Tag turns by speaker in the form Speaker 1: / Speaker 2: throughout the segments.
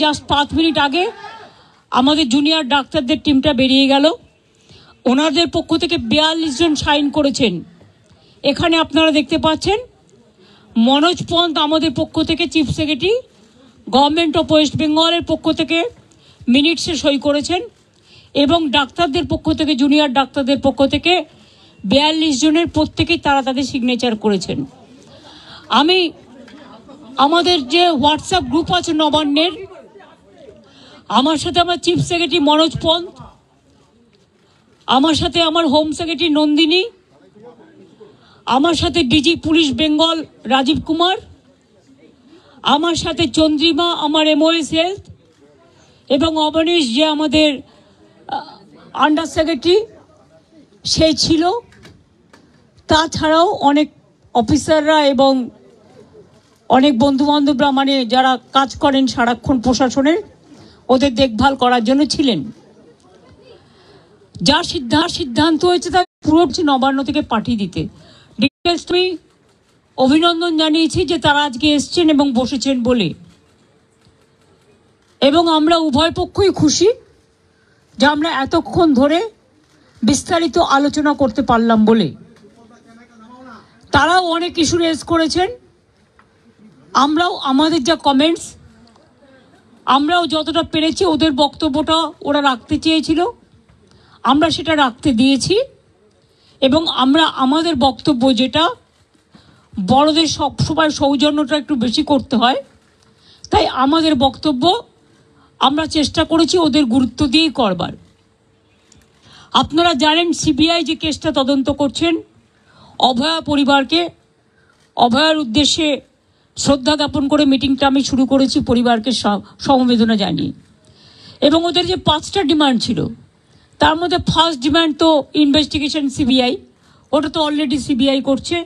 Speaker 1: Just 5 minute আগে আমাদের junior ডাক্তারদের টিমটা বেরিয়ে গেল। ওনাদের পক্ষ থেকে 42 জন সাইন করেছেন। এখানে আপনারা দেখতে পাচ্ছেন মনোজ পন্ত আমাদের পক্ষ থেকে chief secretary, government of West বেঙ্গলের পক্ষ থেকে মিনিটসে সই করেছেন এবং ডাক্তারদের পক্ষ থেকে, জুনিয়র ডাক্তারদের পক্ষ থেকে 42 জনের প্রত্যেকেই তারা তাদের সিগনেচার করেছেন। আমি আমাদের যে হোয়াটসঅ্যাপ গ্রুপ আছে নবান্নের, আমার সাথে আমার চিফ সেক্রেটারি মনোজ পন্ত, আমার সাথে আমার হোম সেক্রেটারি নন্দিনী, আমার সাথে ডিজি পুলিশ বেঙ্গল রাজীব কুমার, আমার সাথে চন্দ্রিমা আমার এমওএস হেলথ, এবং অবনীশ যে আমাদের আন্ডার সেক্রেটারি সে ছিল। তাছাড়াও অনেক অফিসাররা এবং অনেক বন্ধুবান্ধবরা, মানে যারা কাজ করেন সারাক্ষণ প্রশাসনের, ওদের দেখভাল করার জন্য ছিলেন। যা সিদ্ধান্ত হয়েছে তা পুরো নবান্ন থেকে পাঠিয়ে দিতে। ডিটেলস আমি অভিনন্দন জানিয়েছি যে তারা আজকে এসছেন এবং বসেছেন বলে, এবং আমরা উভয় পক্ষই খুশি যে আমরা এতক্ষণ ধরে বিস্তারিত আলোচনা করতে পারলাম বলে। তারাও অনেক ইস্যু রেজ করেছেন, আমরাও আমাদের যা কমেন্টস আমরাও যতটা পেরেছি, ওদের বক্তব্যটা ওরা রাখতে চেয়েছিল আমরা সেটা রাখতে দিয়েছি, এবং আমরা আমাদের বক্তব্য যেটা, বড়দের সবসময় সৌজন্যটা একটু বেশি করতে হয়, তাই আমাদের বক্তব্য আমরা চেষ্টা করেছি ওদের গুরুত্ব দিয়েই করবার। আপনারা জানেন সিবিআই যে কেসটা তদন্ত করছেন, অভয়া পরিবারকে, অভয়ার উদ্দেশ্যে শ্রদ্ধা জ্ঞাপন করে মিটিংটা আমি শুরু করেছি পরিবারকে সমবেদনা জানিয়ে। এবং ওদের যে 5টা ডিমান্ড ছিল, তার মধ্যে ফার্স্ট ডিমান্ড তো ইনভেস্টিগেশন সিবিআই, ওটা তো অলরেডি সিবিআই করছে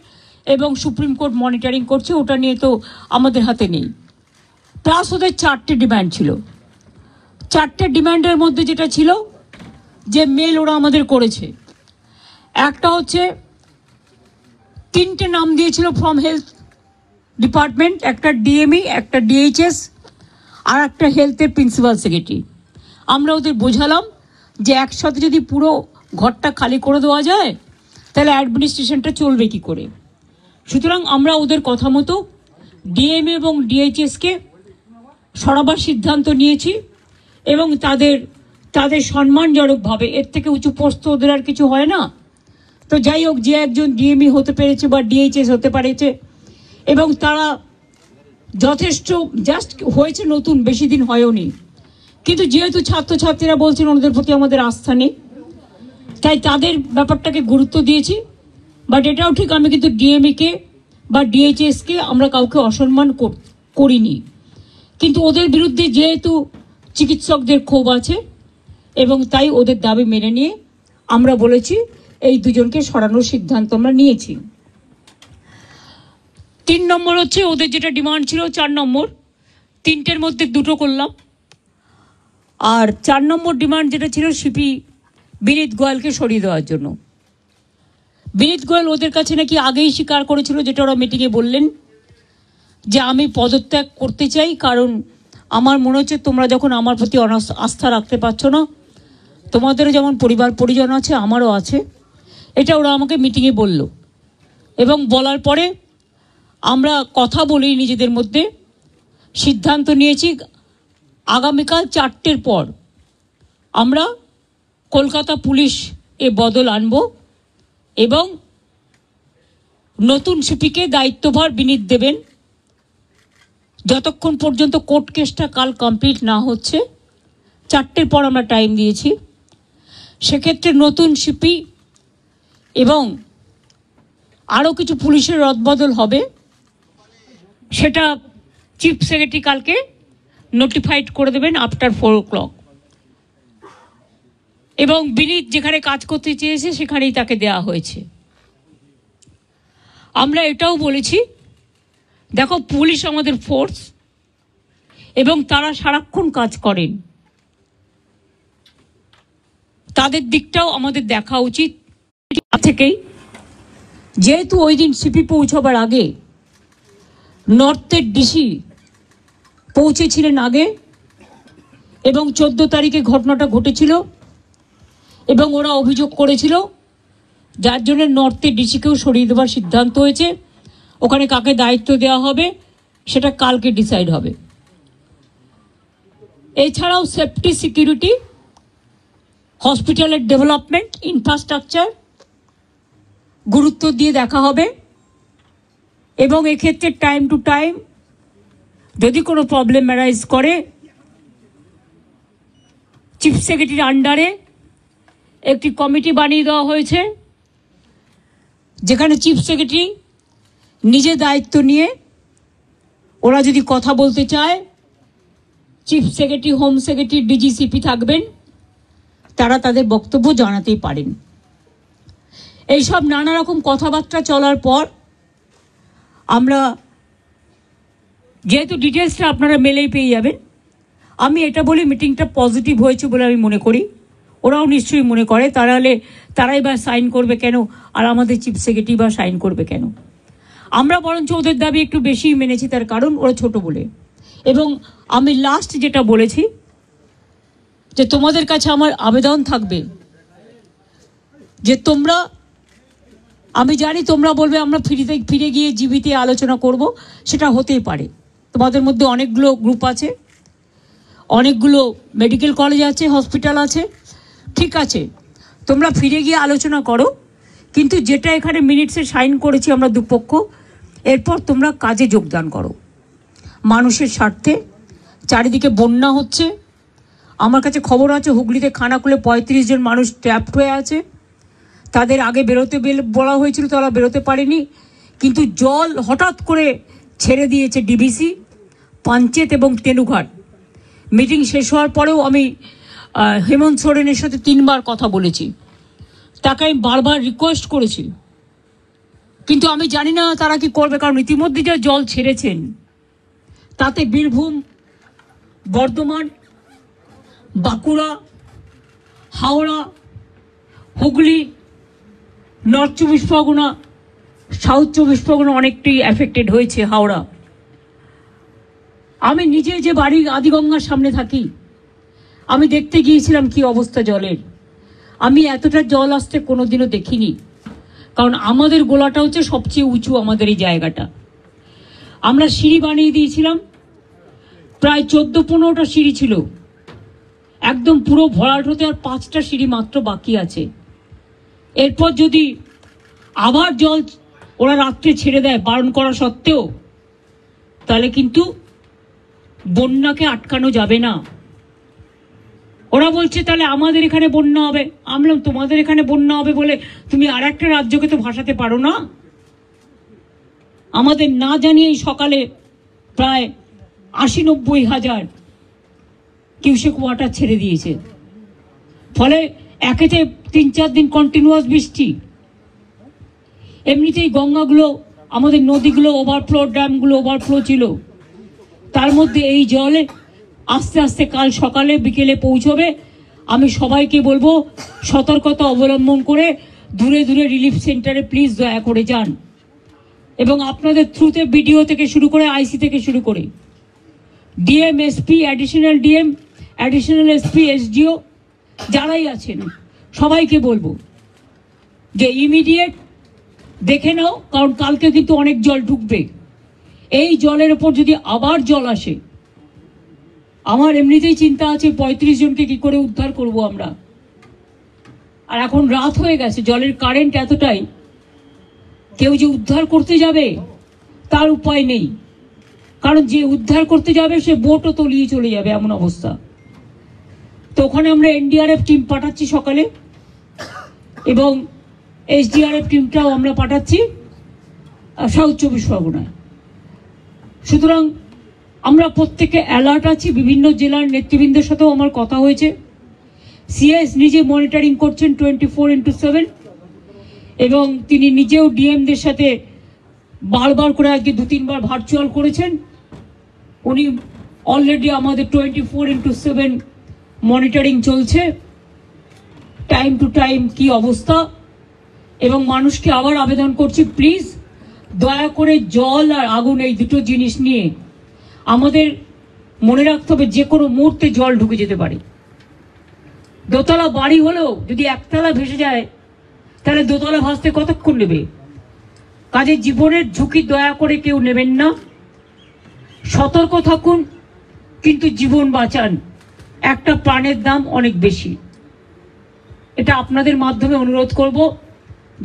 Speaker 1: এবং সুপ্রিম কোর্ট মনিটরিং করছে, ওটা নিয়ে তো আমাদের হাতে নেই। প্লাস ওদের 4টে ডিমান্ড ছিল। 4টে ডিমান্ডের মধ্যে যেটা ছিল যে মেল ওরা আমাদের করেছে, একটা হচ্ছে 3টে নাম দিয়েছিল ফ্রম হেলথ ডিপার্টমেন্ট, একটা ডিএমই, একটা ডিএইচএস, আর একটা হেলথের প্রিন্সিপাল সেক্রেটারি। আমরা ওদের বোঝালাম যে একসাথে যদি পুরো ঘরটা খালি করে দেওয়া যায় তাহলে অ্যাডমিনিস্ট্রেশনটা চলবে কি করে। সুতরাং আমরা ওদের কথা মতো ডিএমএ এবং ডিএইচএসকে সরাবার সিদ্ধান্ত নিয়েছি, এবং তাদের সম্মানজনকভাবে, এর থেকে উঁচু পোস্ট ওদের আর কিছু হয় না। তো যাই হোক, যে একজন ডিএমই হতে পেরেছে বা ডিএইচএস হতে পেরেছে, এবং তারা যথেষ্ট জাস্ট হয়েছে, নতুন বেশি দিন হয়ওনি, কিন্তু যেহেতু ছাত্রছাত্রীরা বলছেন ওদের প্রতি আমাদের আস্থা নেই, তাই তাদের ব্যাপারটাকে গুরুত্ব দিয়েছি। বাট এটাও ঠিক, আমি কিন্তু ডিএমইকে বা ডিএইচএসকে আমরা কাউকে অসম্মান করিনি, কিন্তু ওদের বিরুদ্ধে যেহেতু চিকিৎসকদের ক্ষোভ আছে এবং তাই ওদের দাবি মেনে নিয়ে আমরা বলেছি এই দুজনকে সরানোর সিদ্ধান্ত আমরা নিয়েছি। 3 নম্বর হচ্ছে ওদের যেটা ডিমান্ড ছিল 4 নম্বর, 3টের মধ্যে 2টো করলাম। আর 4 নম্বর ডিমান্ড যেটা ছিল সিপি বিনীত গোয়েলকে সরিয়ে দেওয়ার জন্য। বিনীত গোয়েল ওদের কাছে নাকি আগেই স্বীকার করেছিল, যেটা ওরা মিটিংয়ে বললেন, যে আমি পদত্যাগ করতে চাই, কারণ আমার মনে হচ্ছে তোমরা যখন আমার প্রতি আস্থা রাখতে পারছো না, তোমাদেরও যেমন পরিবার পরিজন আছে আমারও আছে, এটা ওরা আমাকে মিটিংয়ে বলল। এবং বলার পরে আমরা কথা বলি নিজেদের মধ্যে, সিদ্ধান্ত নিয়েছি আগামীকাল 4টের পর আমরা কলকাতা পুলিশ এ বদল আনব এবং নতুন সিপিকে দায়িত্বভার বিনীত দেবেন। যতক্ষণ পর্যন্ত কোর্ট কেসটা কাল কমপ্লিট না হচ্ছে, 4টের পর আমরা টাইম দিয়েছি, সেক্ষেত্রে নতুন সিপি এবং আরও কিছু পুলিশের রদবদল হবে, সেটা চিফ সেক্রেটারি কালকে নোটিফাইড করে দেবেন আফটার 4 o'clock। এবং বিনীত যেখানে কাজ করতে চেয়েছে সেখানেই তাকে দেওয়া হয়েছে। আমরা এটাও বলেছি, দেখো পুলিশ আমাদের ফোর্স এবং তারা সারাক্ষণ কাজ করেন, তাদের দিকটাও আমাদের দেখা উচিত। থেকেই যেহেতু ওই দিন সিপি পৌঁছবার আগে নর্থের ডিসি পৌঁছেছিলেন আগে, এবং 14 তারিখে ঘটনাটা ঘটেছিল এবং ওরা অভিযোগ করেছিল, যার জন্য নর্থে ডিসিকেও সরিয়ে দেওয়ার সিদ্ধান্ত হয়েছে। ওখানে কাকে দায়িত্ব দেওয়া হবে সেটা কালকে ডিসাইড হবে। এছাড়াও সেফটি, সিকিউরিটি, হসপিটালের ডেভেলপমেন্ট, ইনফ্রাস্ট্রাকচার গুরুত্ব দিয়ে দেখা হবে এবং এক্ষেত্রে টাইম টু টাইম যদি কোনো প্রবলেম অ্যারাইজ করে চিফ সেক্রেটারির আন্ডারে একটি কমিটি বানিয়ে দেওয়া হয়েছে, যেখানে চিফ সেক্রেটারি নিজে দায়িত্ব নিয়ে ওরা যদি কথা বলতে চায়, chief secretary, home secretary, DG CP থাকবেন, তারা তাদের বক্তব্য জানাতেই পারেন। এইসব নানা রকম কথাবার্তা চলার পর আমরা, যেহেতু ডিটেলসটা আপনারা মেলেই পেয়ে যাবেন, আমি এটা বলি মিটিংটা পজিটিভ হয়েছে বলে আমি মনে করি। ওরাও নিশ্চয়ই মনে করে, তারাই বা সাইন করবে কেন, আর আমাদের চিফ সেক্রেটারি বা সাইন করবে কেন? আমরা বরঞ্চ ওদের দাবি একটু বেশি মেনেছি, তার কারণ ওরা ছোট বলে। এবং আমি লাস্ট যেটা বলেছি যে তোমাদের কাছে আমার আবেদন থাকবে যে তোমরা, আমি জানি তোমরা বলবে আমরা ফিরে গিয়ে জিবিতে আলোচনা করব, সেটা হতেই পারে। তোমাদের মধ্যে অনেকগুলো গ্রুপ আছে, অনেকগুলো মেডিকেল কলেজ আছে, হসপিটাল আছে, ঠিক আছে, তোমরা ফিরে গিয়ে আলোচনা করো, কিন্তু যেটা এখানে মিনিটসে সাইন করেছি আমরা দুপক্ষ, এরপর তোমরা কাজে যোগদান করো মানুষের স্বার্থে। চারিদিকে বন্যা হচ্ছে, আমার কাছে খবর আছে হুগলিতে খানাকুলে 35 জন মানুষ ট্র্যাপড হয়ে আছে। তাদের আগে বেরোতে বলা হয়েছিল, তারা বেরোতে পারেনি, কিন্তু জল হঠাৎ করে ছেড়ে দিয়েছে ডিবিসি, পাঞ্চেত এবং তেনুঘাট। মিটিং শেষ হওয়ার পরেও আমি হেমন্ত সোরেনের সাথে 3 বার কথা বলেছি, তাকে আমি বারবার রিকোয়েস্ট করেছি, কিন্তু আমি জানি না তারা কি করবে, কারণ ইতিমধ্যে যা জল ছেড়েছেন তাতে বীরভূম, বর্ধমান, বাঁকুড়া, হাওড়া, হুগলি, নর্থ 24 পরগনা, সাউথ 24 পরগনা অনেকটাই এফেক্টেড হয়েছে। হাওড়া, আমি নিজে যে বাড়ি আদিগঙ্গার সামনে থাকি, আমি দেখতে গিয়েছিলাম কি অবস্থা জলের। আমি এতটা জল আসতে কোনোদিনও দেখিনি, কারণ আমাদের গোলাটা হচ্ছে সবচেয়ে উঁচু, আমাদের এই জায়গাটা। আমরা সিঁড়ি বানিয়ে দিয়েছিলাম, প্রায় 14-15টা সিঁড়ি ছিল, একদম পুরো ভরাট হতে আর 5টা সিঁড়ি মাত্র বাকি আছে। এরপর যদি আবার জল ওরা রাত্রে ছেড়ে দেয় বারণ করা সত্ত্বেও, তাহলে কিন্তু বন্যাকে আটকানো যাবে না। ওরা বলছে তাহলে আমাদের এখানে বন্যা হবে। আমরা তোমাদের এখানে বন্যা হবে বলে তুমি আর একটা রাজ্যকে তো ভাসাতে পারো না। আমাদের না জানিয়েই সকালে প্রায় 80-90 হাজার কিউসেক ওয়াটার ছেড়ে দিয়েছে, ফলে একেতে 3-4 দিন কন্টিনিউয়াস বৃষ্টি। এমনিতেই গঙ্গাগুলো, আমাদের নদীগুলো ওভারফ্লো, ড্যামগুলো ওভারফ্লো ছিল, তার মধ্যে এই জলে আস্তে আস্তে কাল সকালে বিকেলে পৌঁছবে। আমি সবাইকে বলবো সতর্কতা অবলম্বন করে দূরে দূরে রিলিফ সেন্টারে প্লিজ দয়া করে যান, এবং আপনাদের থ্রুতে বিডিও থেকে শুরু করে আইসি থেকে শুরু করে DM, SP, additional DM, additional SP, SDO যারাই আছেন সবাইকে বলবো যে ইমিডিয়েট দেখে নাও, কারণ কালকে কিন্তু অনেক জল ঢুকবে। এই জলের ওপর যদি আবার জল আসে, আমার এমনিতেই চিন্তা আছে 35 জনকে কি করে উদ্ধার করব আমরা। আর এখন রাত হয়ে গেছে, জলের কারেন্ট এতটাই, কেউ যে উদ্ধার করতে যাবে তার উপায় নেই, কারণ যে উদ্ধার করতে যাবে সে বোটও তলিয়ে চলে যাবে, এমন অবস্থা। তো ওখানে আমরা এনডিআরএফ টিম পাঠাচ্ছি সকালে, এবং এসডিআরএফ টিমটাও আমরা পাঠাচ্ছি সাউথ 24 পরগনায়। সুতরাং আমরা প্রত্যেকে অ্যালার্ট আছি। বিভিন্ন জেলার নেতৃবৃন্দের সাথেও আমার কথা হয়েছে, সিএস নিজে মনিটরিং করছেন 24x7, এবং তিনি নিজেও ডিএমদের সাথে বারবার করে আজকে 2-3 বার ভার্চুয়াল করেছেন। উনি অলরেডি আমাদের 24x7 মনিটরিং চলছে, টাইম টু টাইম কি অবস্থা। এবং মানুষকে আবার আবেদন করছি, প্লিজ দয়া করে জল আর আগুন এই দুটো জিনিস নিয়ে আমাদের মনে রাখতে হবে যে কোনো মুহূর্তে জল ঢুকে যেতে পারে। দোতলা বাড়ি হলেও যদি একতলা ভেসে যায় তাহলে দোতলা ভাসতে কতক্ষণ নেবে? কাজে জীবনের ঝুঁকি দয়া করে কেউ নেবেন না। সতর্ক থাকুন, কিন্তু জীবন বাঁচান। একটা প্রাণের দাম অনেক বেশি। এটা আপনাদের মাধ্যমে অনুরোধ করব।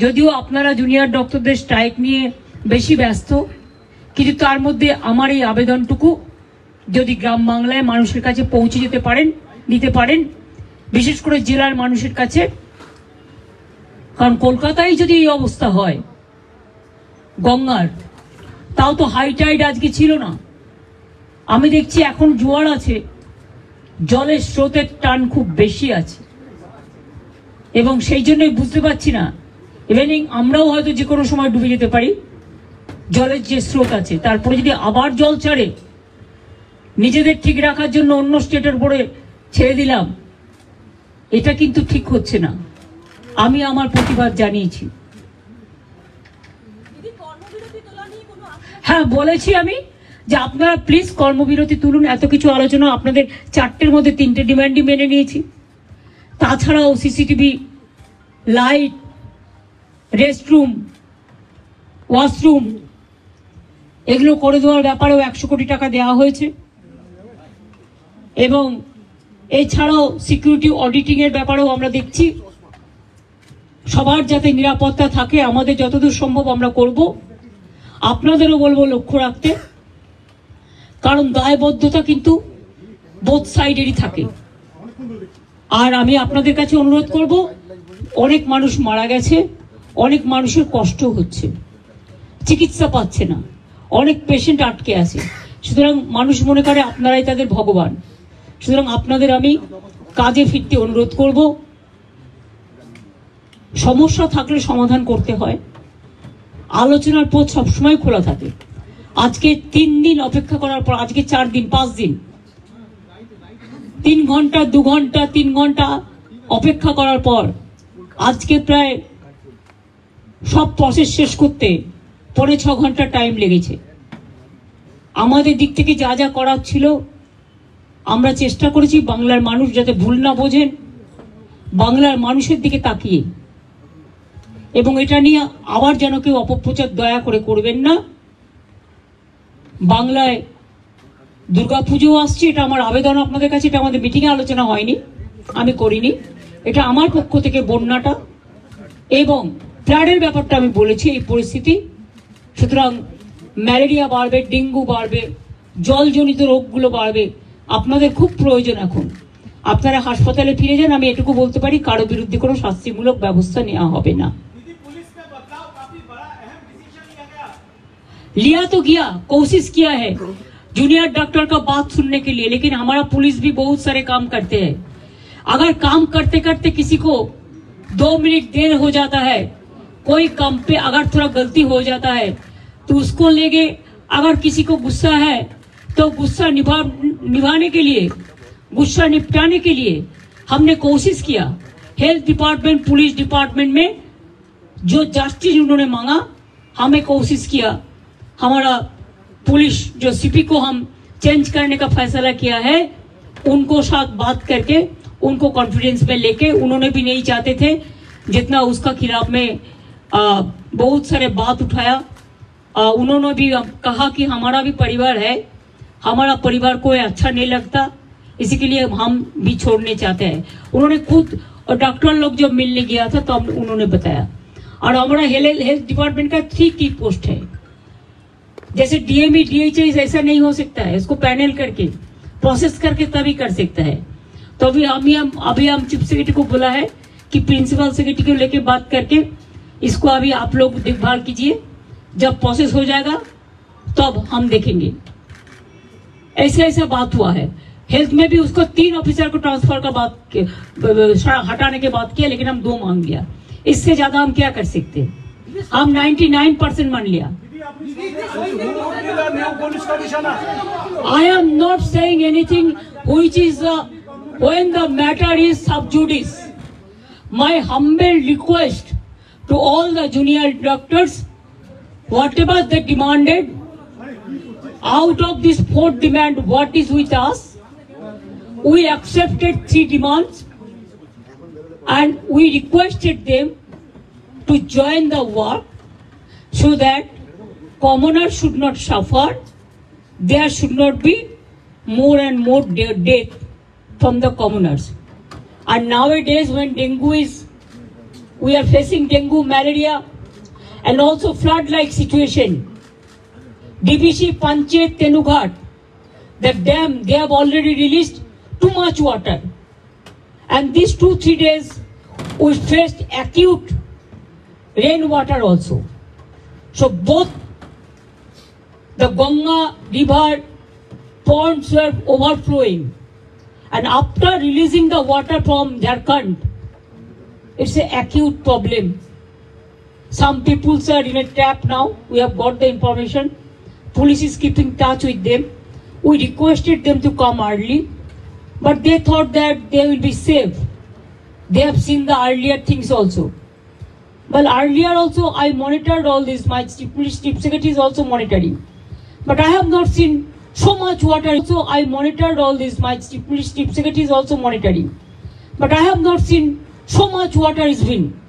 Speaker 1: যদিও আপনারা জুনিয়র ডক্টরদের স্ট্রাইক নিয়ে বেশি ব্যস্ত, কিন্তু তার মধ্যে আমার এই আবেদনটুকু যদি গ্রাম বাংলায় মানুষের কাছে পৌঁছে দিতে পারেন, বিশেষ করে জেলার মানুষের কাছে। কারণ কলকাতায় যদি এই অবস্থা হয় গঙ্গার, তাও তো হাই টাইড আজকে ছিল না। আমি দেখছি এখন জোয়ার আছে, জলের স্রোতের টান খুব বেশি আছে, এবং সেই জন্যই বুঝতে পারছি না ইভেনিং আমরাও হয়তো যে কোনো সময় ডুবে যেতে পারি। জলের যে স্রোত আছে, তারপরে যদি আবার জল ছাড়ে, নিজেদের ঠিক রাখার জন্য অন্য স্টেটের উপরে ছেড়ে দিলাম, এটা কিন্তু ঠিক হচ্ছে না। আমি আমার প্রতিবাদ জানিয়েছি। হ্যাঁ, বলেছি আমি যে আপনারা প্লিজ কর্মবিরতি তুলুন। এত কিছু আলোচনা, আপনাদের 4টের মধ্যে 3টে ডিমান্ডই মেনে নিয়েছি। তাছাড়াও সিসিটিভি, লাইট, রেস্টরুম, ওয়াশরুম এগুলো করে দেওয়ার ব্যাপারেও 100 কোটি টাকা দেওয়া হয়েছে। এবং এছাড়াও সিকিউরিটি অডিটিং এর ব্যাপারেও আমরা দেখছি। সবার যাতে নিরাপত্তা থাকে, আমাদের যতদূর সম্ভব আমরা করব। আপনাদেরও বলবো লক্ষ্য রাখতে, কারণ দায়বদ্ধতা কিন্তু বোথ সাইডেরই থাকে। আর আমি আপনাদের কাছে অনুরোধ করব, অনেক মানুষ মারা গেছে, অনেক মানুষের কষ্ট হচ্ছে, চিকিৎসা পাচ্ছে না, অনেক পেশেন্ট আটকে আছে। সুতরাং মানুষ মনে করে আপনারাই তাদের ভগবান। সুতরাং আপনাদের আমি কাজে ফিরতে অনুরোধ করব। সমস্যা থাকলে সমাধান করতে হয়, আলোচনার পথ সবসময় খোলা থাকে। আজকে 3 দিন অপেক্ষা করার পর, আজকে 4 দিন 5 দিন, 3 ঘন্টা 2 ঘন্টা 3 ঘন্টা অপেক্ষা করার পর আজকে প্রায় সব প্রসেস শেষ করতে 5.5 ঘন্টা টাইম লেগেছে। আমাদের দিক থেকে যা যা করার ছিল আমরা চেষ্টা করেছি, বাংলার মানুষ যাতে ভুল না বোঝেন, বাংলার মানুষের দিকে তাকিয়ে। এবং এটা নিয়ে আবার যেন কেউ অপপ্রচার দয়া করে করবেন না। বাংলায় দুর্গাপুজো আসছে, এটা আমার আবেদন আপনাদের কাছে। এটা আমাদের মিটিংয়ে আলোচনা হয়নি, আমি করিনি। এটা আমার পক্ষ থেকে বন্যাটা এবং ফ্লাডের ব্যাপারটা আমি বলেছি, এই পরিস্থিতি। সুতরাং ম্যালেরিয়া বাড়বে, ডেঙ্গু বাড়বে, জলজনিত রোগগুলো বাড়বে। আপনাদের খুব প্রয়োজন এখন আপনারা হাসপাতালে ফিরে যান। আমি এটুকু বলতে পারি, কারো বিরুদ্ধে কোনো শাস্তিমূলক ব্যবস্থা নেওয়া হবে না। लिया तो गया, कोशिश किया है जूनियर डॉक्टर का बात सुनने के लिए, लेकिन हमारा पुलिस भी बहुत सारे काम करते हैं। अगर काम करते करते किसी को 2 मिनट देर हो जाता है, कोई काम पे अगर थोड़ा गलती हो जाता है, तो उसको लेके अगर किसी को गुस्सा है तो गुस्सा निभाने के लिए, गुस्सा निपटाने के लिए हमने कोशिश किया। हेल्थ डिपार्टमेंट, पुलिस डिपार्टमेंट में जो जस्टिस उन्होंने मांगा, हमें कोशिश किया। हमारा पुलिस जो सीपी को हम चेंज करने का फैसला किया है, उनको साथ बात करके उनको कॉन्फिडेंस में लेके, उन्होंने भी नहीं चाहते थे जितना उसका खिलाफ में बहुत सारे बात उठाया। उन्होंने भी कहा कि हमारा भी परिवार है, हमारा परिवार को अच्छा नहीं लगता, इसी के लिए हम भी छोड़ने चाहते हैं। उन्होंने खुद, और डॉक्टर लोग जब मिलने गया था तो उन्होंने बताया। और हमारा हेल्थ डिपार्टमेंट का 3 की पोस्ट है, जैसे डीएमई डीएचएस ऐसा नहीं हो सकता है, इसको पैनल करके प्रोसेस करके तभी कर सकता है। तो अभी हम चीफ सेक्रेटरी को बोला है कि प्रिंसिपल सेक्रेटरी को लेके बात करके इसको अभी आप लोग देखभाल कीजिए, जब प्रोसेस हो जाएगा तब हम देखेंगे। ऐसा बात हुआ है। हेल्थ में भी उसको 3 ऑफिसर को ट्रांसफर का बात हटाने के बात किया, लेकिन हम 2 मांग लिया। इससे ज्यादा हम क्या कर सकते हैं? हम 99% मान लिया। I am not saying anything which is when the matter is sub judice. My humble request to all the junior doctors, whatever they demanded, Out of this fourth demand, what is with us? We accepted 3 demands and we requested them to join the work so that commoners should not suffer. There should not be more and more death from the commoners. And nowadays when we are facing dengue, malaria and also flood-like situation. DBC Panchayat Tenughat, the dam, they have already released too much water. And these 2-3 days we faced acute rainwater also. So both the Ganga river ponds were overflowing. And after releasing the water from Jharkhand, it's an acute problem. Some people are in a trap now. We have got the information. Police is keeping touch with them. We requested them to come early, but they thought that they will be safe. They have seen the earlier things also. Well, earlier also I monitored all this. My police chief secretary is also monitoring. But I have not seen so much water. So I monitored all this. My police chief secretary is also monitoring. But I have not seen so much water is being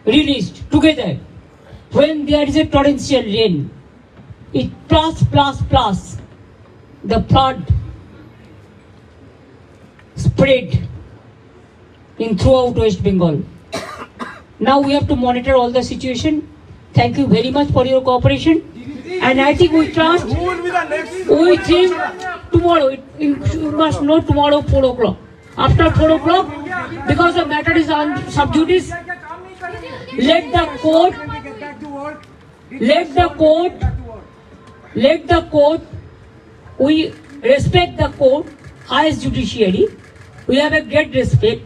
Speaker 1: released together. When there is a torrential rain, it plus, the flood spread in throughout West Bengal. Now we have to monitor all the situation. Thank you very much for your cooperation. And I think we trust, we think tomorrow, you must know tomorrow 4 o'clock. After 4 o'clock, because the matter is on sub judice, let the court, we respect the court, highest judiciary, we have a great respect.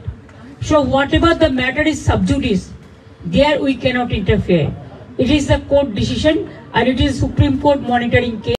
Speaker 1: So whatever the matter is sub judice, there we cannot interfere. It is the court decision and it is Supreme Court monitoring case.